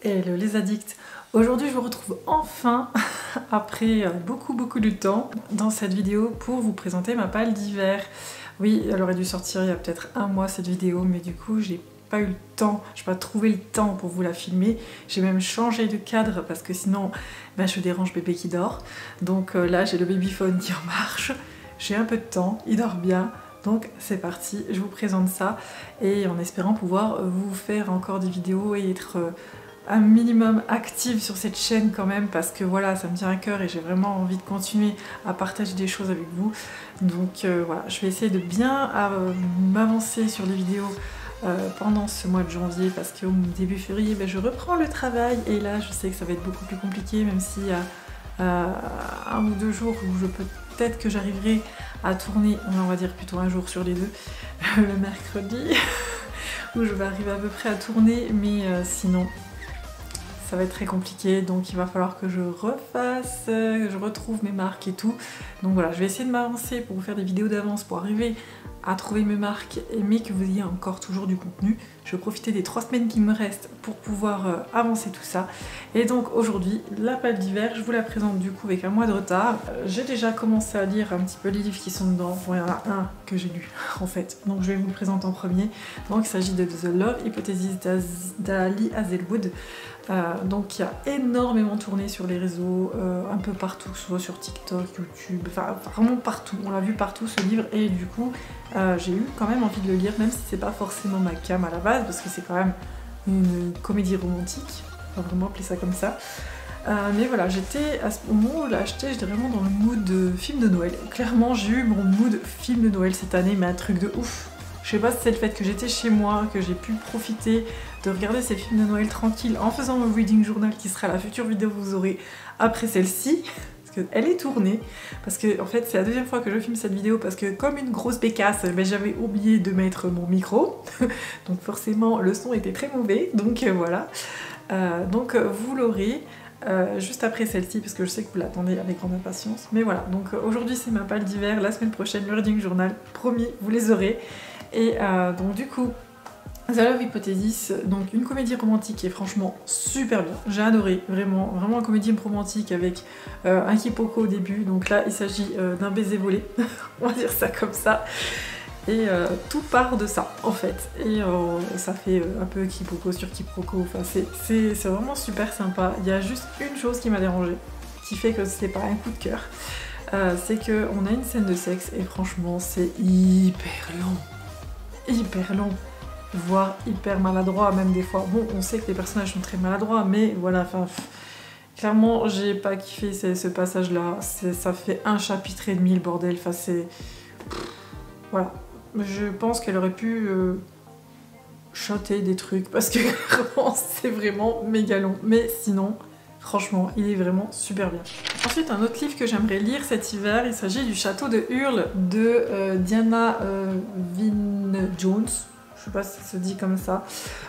Hello les addicts. Aujourd'hui je vous retrouve enfin après beaucoup de temps dans cette vidéo pour vous présenter ma palle d'hiver. Oui, elle aurait dû sortir il y a peut-être un mois cette vidéo, mais du coup j'ai pas eu le temps, j'ai pas trouvé le temps pour vous la filmer. J'ai même changé de cadre parce que sinon je dérange bébé qui dort. Donc là j'ai le babyphone qui en marche, j'ai un peu de temps, il dort bien. Donc c'est parti, je vous présente ça et en espérant pouvoir vous faire encore des vidéos et être un minimum active sur cette chaîne quand même, parce que voilà, ça me tient à cœur et j'ai vraiment envie de continuer à partager des choses avec vous. Donc voilà, je vais essayer de bien m'avancer sur les vidéos pendant ce mois de janvier, parce qu'au début février je reprends le travail et là je sais que ça va être beaucoup plus compliqué, même s'il y a un ou deux jours où peut-être que j'arriverai à tourner, on va dire plutôt un jour sur les deux, le mercredi où je vais arriver à peu près à tourner, mais sinon ça va être très compliqué, donc il va falloir que je refasse, que je retrouve mes marques et tout. Donc voilà, je vais essayer de m'avancer pour vous faire des vidéos d'avance pour arriver à trouver mes marques, mais que vous ayez encore toujours du contenu. Je vais profiter des 3 semaines qui me restent pour pouvoir avancer tout ça. Et donc aujourd'hui, la palle d'hiver, je vous la présente du coup avec un mois de retard. J'ai déjà commencé à lire un petit peu les livres qui sont dedans. Bon, il y en a un que j'ai lu en fait, donc je vais vous le présenter en premier. Donc il s'agit de The Love Hypothesis d'Ali Hazelwood. Donc qui a énormément tourné sur les réseaux, un peu partout, soit sur TikTok, YouTube, enfin vraiment partout, on l'a vu partout ce livre, et du coup j'ai eu quand même envie de le lire, même si c'est pas forcément ma came à la base, parce que c'est quand même une comédie romantique, on va vraiment appeler ça comme ça. Mais voilà, j'étais, à ce moment où je l'ai acheté, j'étais vraiment dans le mood de film de Noël. Clairement j'ai eu mon mood film de Noël cette année, mais un truc de ouf. Je sais pas si c'est le fait que j'étais chez moi, que j'ai pu profiter de regarder ces films de Noël tranquille en faisant mon reading journal qui sera la future vidéo que vous aurez après celle-ci, parce qu'elle est tournée, parce que en fait c'est la deuxième fois que je filme cette vidéo, parce que comme une grosse bécasse, j'avais oublié de mettre mon micro, donc forcément le son était très mauvais, donc voilà. Donc vous l'aurez juste après celle-ci, parce que je sais que vous l'attendez avec grande impatience, mais voilà, donc aujourd'hui c'est ma palle d'hiver, la semaine prochaine le reading journal, promis, vous les aurez. Et donc du coup, The Love Hypothesis, donc une comédie romantique qui est franchement super bien, j'ai adoré, vraiment une comédie romantique avec un quiproquo au début, donc là il s'agit d'un baiser volé, on va dire ça comme ça, et tout part de ça en fait, et ça fait un peu quiproquo sur quiproquo, enfin c'est vraiment super sympa. Il y a juste une chose qui m'a dérangée, qui fait que c'est pas un coup de cœur, c'est qu'on a une scène de sexe et franchement c'est hyper long, voire hyper maladroit même des fois. Bon, on sait que les personnages sont très maladroits, mais voilà, enfin, clairement, j'ai pas kiffé ce passage-là. Ça fait un chapitre et demi le bordel, enfin c'est... Voilà. Je pense qu'elle aurait pu shotter des trucs, parce que c'est vraiment méga long. Mais sinon, franchement, il est vraiment super bien. Ensuite, un autre livre que j'aimerais lire cet hiver, il s'agit du Château de Hurle de Diana Wynne-Jones. Je sais pas si ça se dit comme ça.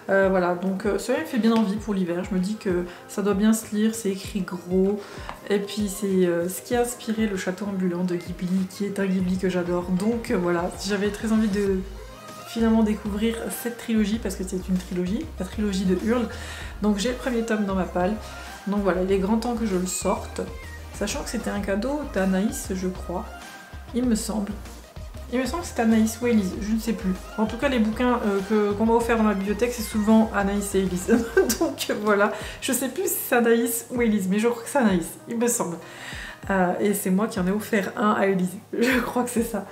Voilà, donc ça me fait bien envie pour l'hiver. Je me dis que ça doit bien se lire, c'est écrit gros. Et puis c'est ce qui a inspiré le Château ambulant de Ghibli, qui est un Ghibli que j'adore. Donc voilà, j'avais très envie de finalement découvrir cette trilogie, parce que c'est une trilogie, la trilogie de Hurle. Donc j'ai le premier tome dans ma palle. Donc voilà, il est grand temps que je le sorte, sachant que c'était un cadeau d'Anaïs, je crois, il me semble. Il me semble que c'était Anaïs ou Élise, je ne sais plus. En tout cas, les bouquins qu'on m'a offert dans ma bibliothèque, c'est souvent Anaïs et Élise. Donc voilà, je sais plus si c'est Anaïs ou Élise, mais je crois que c'est Anaïs, il me semble. Et c'est moi qui en ai offert un à Élise, je crois que c'est ça.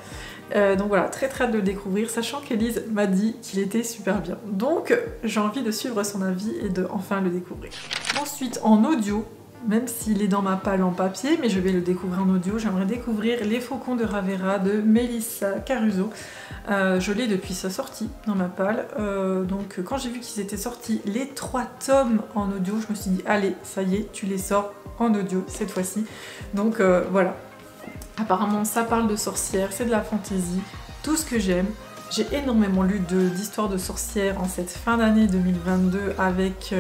Donc voilà, très hâte de le découvrir, sachant qu'Élise m'a dit qu'il était super bien. Donc j'ai envie de suivre son avis et de enfin le découvrir. Ensuite, en audio, même s'il est dans ma palle en papier, mais je vais le découvrir en audio, j'aimerais découvrir Les Faucons de Ravera de Melissa Caruso. Je l'ai depuis sa sortie dans ma palle, donc quand j'ai vu qu'ils étaient sortis les 3 tomes en audio, je me suis dit allez, ça y est, tu les sors en audio cette fois-ci. Donc voilà. Apparemment ça parle de sorcières, c'est de la fantaisie, tout ce que j'aime. J'ai énormément lu d'histoires de sorcières en cette fin d'année 2022 avec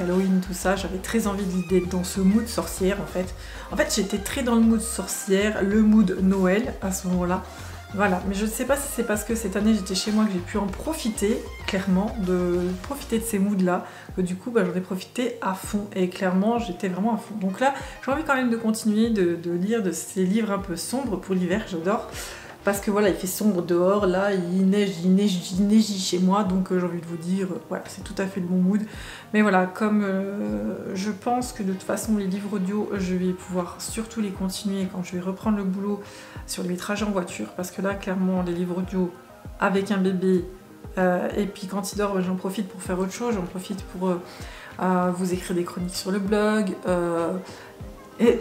Halloween, tout ça. J'avais très envie d'être dans ce mood sorcière en fait. En fait j'étais très dans le mood sorcière, le mood Noël à ce moment-là. Voilà, mais je ne sais pas si c'est parce que cette année j'étais chez moi que j'ai pu en profiter, clairement, de profiter de ces moods là, que du coup j'en ai profité à fond, et clairement j'étais vraiment à fond. Donc là j'ai envie quand même de continuer de lire de ces livres un peu sombres pour l'hiver, j'adore. Parce que voilà, il fait sombre dehors, là il neige chez moi, donc j'ai envie de vous dire, voilà, c'est tout à fait le bon mood. Mais voilà, comme je pense que de toute façon les livres audio, je vais pouvoir surtout les continuer quand je vais reprendre le boulot sur les trajets en voiture, parce que là clairement les livres audio avec un bébé, et puis quand il dort, j'en profite pour faire autre chose, j'en profite pour vous écrire des chroniques sur le blog, et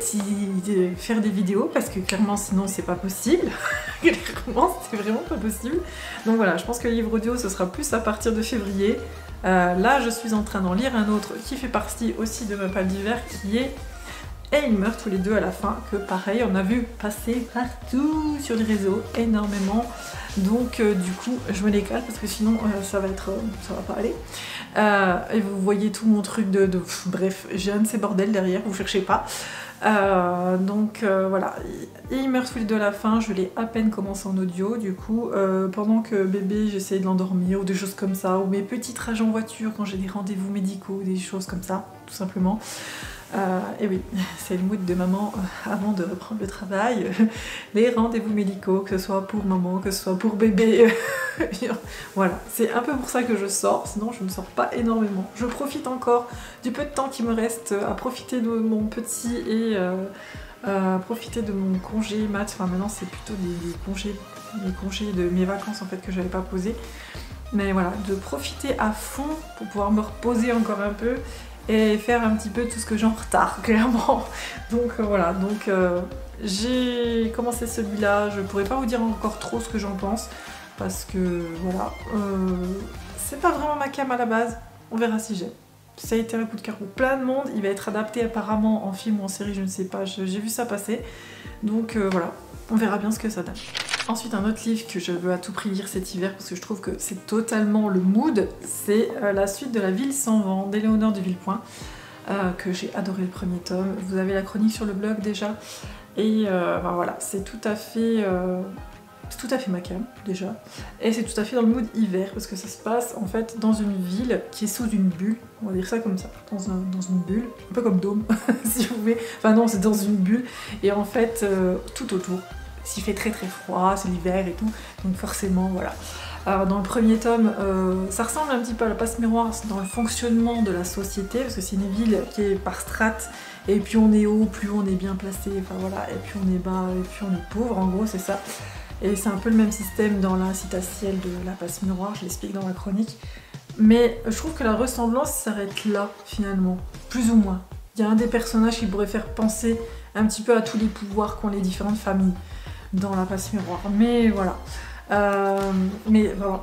faire des vidéos, parce que clairement sinon c'est pas possible. Clairement c'est vraiment pas possible. Donc voilà, je pense que le livre audio ce sera plus à partir de février. Là je suis en train d'en lire un autre qui fait partie aussi de ma palle d'hiver, qui est Et ils meurent tous les deux à la fin, que pareil on a vu passer partout sur les réseaux, énormément. Donc du coup je me décale parce que sinon ça va pas aller. Et vous voyez tout mon truc bref, j'ai un de ces bordels derrière, vous cherchez pas. Voilà, et ils meurent tous les deux à la fin, je l'ai à peine commencé en audio, du coup, pendant que bébé j'essaie de l'endormir ou des choses comme ça, ou mes petits trajets en voiture quand j'ai des rendez-vous médicaux, des choses comme ça, tout simplement. Et oui, c'est le mood de maman avant de reprendre le travail, les rendez-vous médicaux, que ce soit pour maman, que ce soit pour bébé. Voilà, c'est un peu pour ça que je sors, sinon je ne sors pas énormément. Je profite encore du peu de temps qui me reste à profiter de mon petit et à profiter de mon congé mat. Enfin maintenant c'est plutôt les congés de mes vacances en fait que j'avais pas posé. Mais voilà, de profiter à fond pour pouvoir me reposer encore un peu et faire un petit peu tout ce que j'ai en retard, clairement. Donc voilà, j'ai commencé celui-là, je pourrais pas vous dire encore trop ce que j'en pense, parce que voilà, c'est pas vraiment ma cam à la base, on verra si j'aime. Ça a été un coup de cœur pour plein de monde, il va être adapté apparemment en film ou en série, je ne sais pas, j'ai vu ça passer. Donc voilà, on verra bien ce que ça donne. Ensuite, un autre livre que je veux à tout prix lire cet hiver, parce que je trouve que c'est totalement le mood, c'est la suite de La Ville sans vent d'Éléonore de Villepoint, que j'ai adoré le premier tome. Vous avez la chronique sur le blog déjà, et voilà, c'est tout à fait ma cam déjà, et c'est tout à fait dans le mood hiver, parce que ça se passe en fait dans une ville qui est sous une bulle, on va dire ça comme ça, dans une bulle, un peu comme Dôme, si vous voulez, enfin non, c'est dans une bulle, et en fait, tout autour, s'il fait très très froid, c'est l'hiver et tout, donc forcément voilà. Alors dans le premier tome, ça ressemble un petit peu à La Passe Miroir dans le fonctionnement de la société, parce que c'est une ville qui est par strates, et plus on est haut, plus on est bien placé, enfin voilà, et puis on est bas, et puis on est pauvre, en gros c'est ça. Et c'est un peu le même système dans la citatielle de La Passe Miroir, je l'explique dans la chronique. Mais je trouve que la ressemblance s'arrête là, finalement, plus ou moins. Il y a un des personnages qui pourrait faire penser un petit peu à tous les pouvoirs qu'ont les différentes familles dans La Passe Miroir. Mais voilà.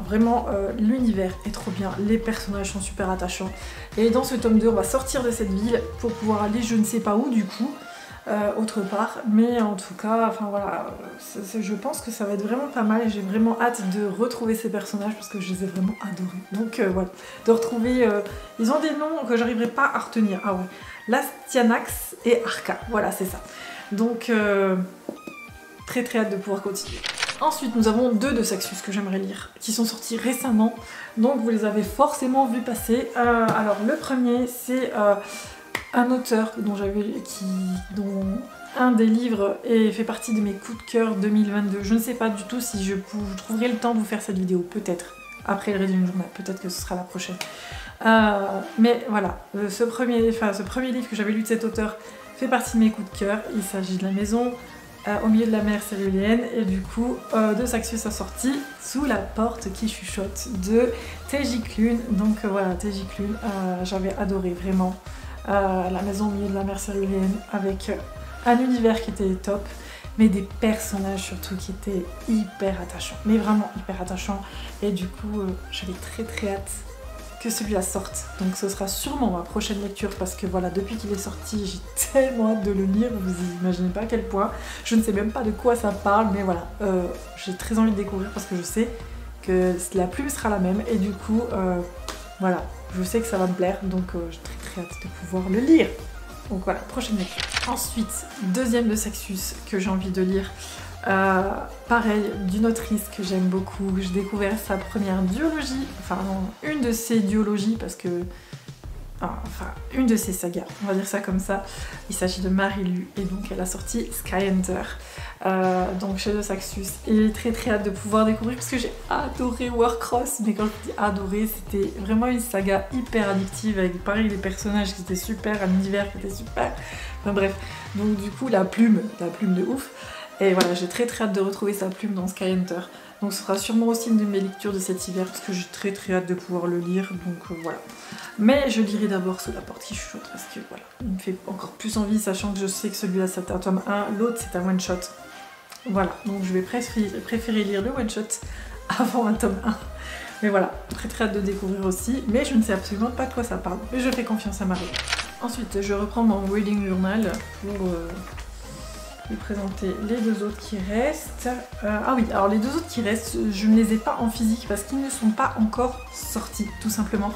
Vraiment, l'univers est trop bien, les personnages sont super attachants. Et dans ce tome 2, on va sortir de cette ville pour pouvoir aller je ne sais pas où du coup. Autre part, mais en tout cas, enfin voilà, je pense que ça va être vraiment pas mal et j'ai vraiment hâte de retrouver ces personnages parce que je les ai vraiment adorés. Donc voilà, de retrouver, ils ont des noms que j'arriverai pas à retenir. Ah ouais, Lastianax et Arca, voilà c'est ça. Donc très très hâte de pouvoir continuer. Ensuite, nous avons deux de Saxus que j'aimerais lire, qui sont sortis récemment, donc vous les avez forcément vus passer. Alors le premier, c'est un auteur dont un des livres fait partie de mes coups de cœur 2022. Je ne sais pas du tout si je trouverai le temps de vous faire cette vidéo, peut-être, après le résumé journal, peut-être que ce sera la prochaine. Mais voilà, ce premier livre que j'avais lu de cet auteur fait partie de mes coups de cœur. Il s'agit de La Maison au milieu de la mer céruléenne, et du coup de Saxus a sorti Sous la porte qui chuchote de Teji Klune. Donc voilà, Teji Klune, j'avais adoré vraiment. La maison au milieu de la mer céruléenne, avec un univers qui était top, mais des personnages surtout qui étaient hyper attachants, mais vraiment hyper attachants, et du coup j'avais très très hâte que celui-là sorte, donc ce sera sûrement ma prochaine lecture, parce que voilà, depuis qu'il est sorti j'ai tellement hâte de le lire, vous imaginez pas à quel point, je ne sais même pas de quoi ça parle, mais voilà, j'ai très envie de découvrir parce que je sais que la plume sera la même, et du coup voilà, je sais que ça va me plaire, donc j'ai très hâte de pouvoir le lire. Donc voilà, prochaine lecture. Ensuite, deuxième de Saxus que j'ai envie de lire, Pareil, d'une autrice que j'aime beaucoup. J'ai découvert sa première duologie, enfin non, une de ses duologies parce que... Enfin, une de ses sagas, on va dire ça comme ça. Il s'agit de Marilu et donc elle a sorti Skyhunter, donc chez le Saxus. Et très très hâte de pouvoir découvrir parce que j'ai adoré Warcross, mais quand je dis adoré, c'était vraiment une saga hyper addictive avec pareil les personnages qui étaient super, un univers qui était super. Enfin bref, donc du coup la plume de ouf. Et voilà, j'ai très très hâte de retrouver sa plume dans Skyhunter. Donc ce sera sûrement aussi une de mes lectures de cet hiver parce que j'ai très très hâte de pouvoir le lire, donc voilà. Mais je lirai d'abord Sous la porte qui chuchote parce que voilà, il me fait encore plus envie, sachant que je sais que celui-là c'est un tome 1, l'autre c'est un one shot. Voilà, donc je vais préférer lire le one shot avant un tome 1. Mais voilà, très très hâte de découvrir aussi, mais je ne sais absolument pas de quoi ça parle. Mais je fais confiance à Marie. Ensuite, je reprends mon reading journal pour... lui présenter les deux autres qui restent. Ah oui, alors les deux autres qui restent, je ne les ai pas en physique parce qu'ils ne sont pas encore sortis, tout simplement.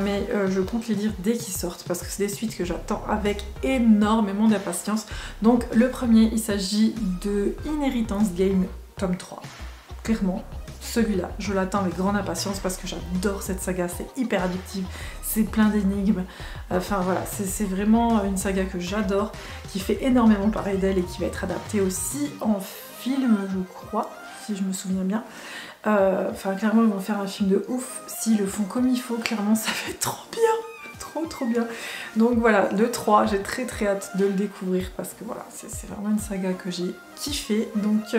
Mais je compte les lire dès qu'ils sortent parce que c'est des suites que j'attends avec énormément d'impatience. Donc le premier, il s'agit de Inheritance Game, tome 3. Clairement, celui-là, je l'attends avec grande impatience parce que j'adore cette saga, c'est hyper addictif, c'est plein d'énigmes, enfin voilà, c'est vraiment une saga que j'adore, qui fait énormément parler d'elle et qui va être adaptée aussi en film, je crois, si je me souviens bien. Enfin clairement ils vont faire un film de ouf, s'ils le font comme il faut, clairement ça va être trop bien, trop bien. Donc voilà, le 3, j'ai très très hâte de le découvrir parce que voilà, c'est vraiment une saga que j'ai kiffé, donc...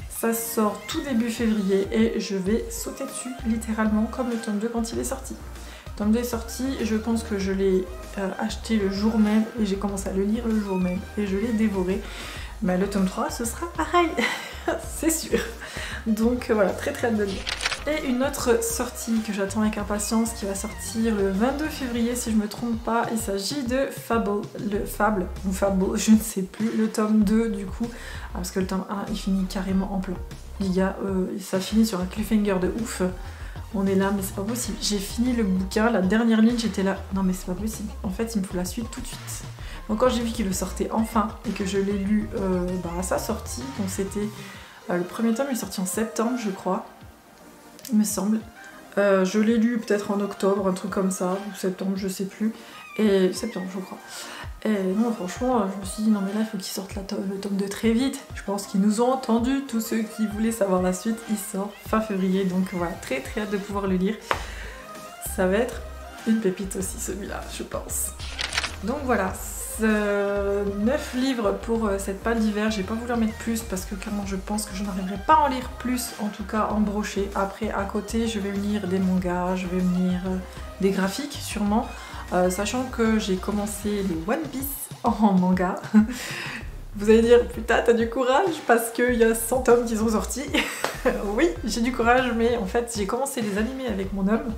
ça sort tout début février et je vais sauter dessus littéralement comme le tome 2 quand il est sorti. Le tome 2 est sorti, je pense que je l'ai acheté le jour même et j'ai commencé à le lire le jour même et je l'ai dévoré. Mais le tome 3 ce sera pareil, c'est sûr. Donc voilà, très très hâte de le lire. Et une autre sortie que j'attends avec impatience qui va sortir le 22 février si je me trompe pas, il s'agit de Fable, je ne sais plus, le tome 2 du coup, parce que le tome 1 il finit carrément en plan. Les gars, ça finit sur un cliffhanger de ouf, on est là mais c'est pas possible. J'ai fini le bouquin, la dernière ligne j'étais là, non mais c'est pas possible, en fait il me faut la suite tout de suite. Donc quand j'ai vu qu'il le sortait enfin et que je l'ai lu à sa sortie, donc c'était, le premier tome il est sorti en septembre je crois, il me semble. Je l'ai lu peut-être en octobre, un truc comme ça, ou septembre, je sais plus. Et septembre, je crois. Et non, franchement, je me suis dit, non mais là, il faut qu'ils sortent le tome 2 très vite. Je pense qu'ils nous ont entendus, tous ceux qui voulaient savoir la suite. Il sort fin février, donc voilà, très très hâte de pouvoir le lire. Ça va être une pépite aussi, celui-là, je pense. Donc voilà, 9 livres pour cette palle d'hiver, j'ai pas voulu en mettre plus parce que clairement je pense que je n'arriverai pas à en lire plus, en tout cas en brocher. Après à côté je vais me lire des mangas, je vais me lire des graphiques sûrement, sachant que j'ai commencé les One Piece en manga. Vous allez dire putain t'as du courage parce qu'il y a 100 tomes qui sont sortis. Oui j'ai du courage mais en fait j'ai commencé les animés avec mon homme.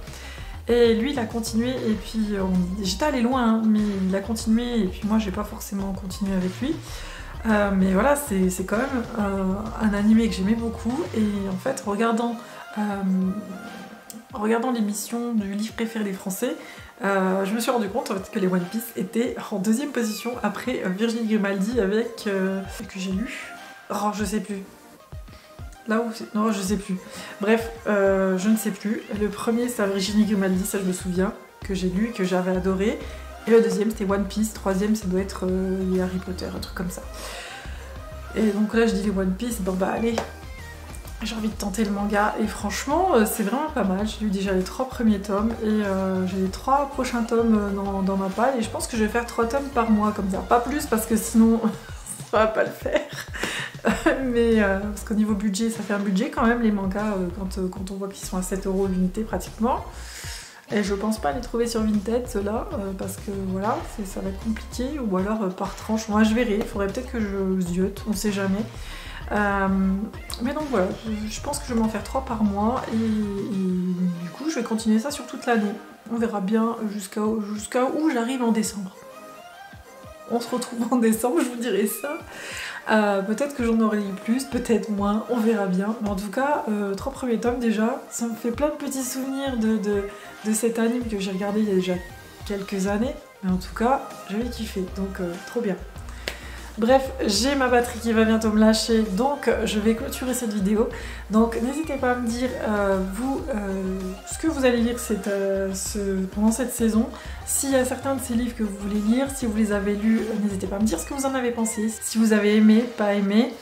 Et lui il a continué et puis j'étais allée loin hein, mais il a continué et puis moi j'ai pas forcément continué avec lui. Mais voilà c'est quand même un animé que j'aimais beaucoup et en fait regardant l'émission du livre préféré des Français, je me suis rendu compte en fait, que les One Piece étaient en deuxième position après Virginie Grimaldi avec que j'ai lu. Oh je sais plus. Là où c'est... Non, je sais plus. Bref, je ne sais plus. Le premier, c'est Virginie Grimaldi, ça je me souviens, que j'ai lu, que j'avais adoré. Et le deuxième, c'était One Piece. Troisième, ça doit être les Harry Potter, un truc comme ça. Et donc là, je dis les One Piece, bon bah allez, j'ai envie de tenter le manga. Et franchement, c'est vraiment pas mal. J'ai lu déjà les 3 premiers tomes et j'ai les 3 prochains tomes dans ma palle. Et je pense que je vais faire 3 tomes par mois, comme ça. Pas plus, parce que sinon, ça va pas le faire. Mais parce qu'au niveau budget, ça fait un budget quand même les mangas quand on voit qu'ils sont à 7 € l'unité pratiquement. Et je pense pas les trouver sur Vinted ceux-là parce que voilà, ça va être compliqué ou alors par tranche. Moi je verrai, il faudrait peut-être que je ziote, on sait jamais. Mais donc voilà, je pense que je vais m'en faire 3 par mois et du coup je vais continuer ça sur toute l'année. On verra bien jusqu'à où j'arrive en décembre. On se retrouve en décembre, je vous dirai ça. Peut-être que j'en aurai lu plus, peut-être moins, on verra bien. Mais en tout cas, 3 premiers tomes déjà, ça me fait plein de petits souvenirs de cet anime que j'ai regardé il y a déjà quelques années. Mais en tout cas, j'avais kiffé, donc trop bien. Bref, j'ai ma batterie qui va bientôt me lâcher, donc je vais clôturer cette vidéo. Donc n'hésitez pas à me dire ce que vous allez lire pendant cette saison. S'il y a certains de ces livres que vous voulez lire, si vous les avez lus, n'hésitez pas à me dire ce que vous en avez pensé. Si vous avez aimé, pas aimé,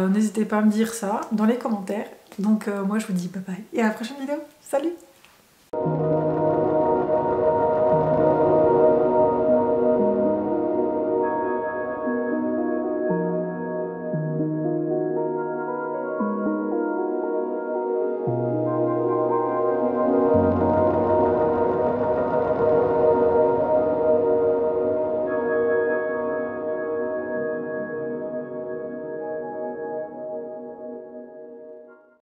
n'hésitez pas à me dire ça dans les commentaires. Donc moi je vous dis bye bye et à la prochaine vidéo. Salut!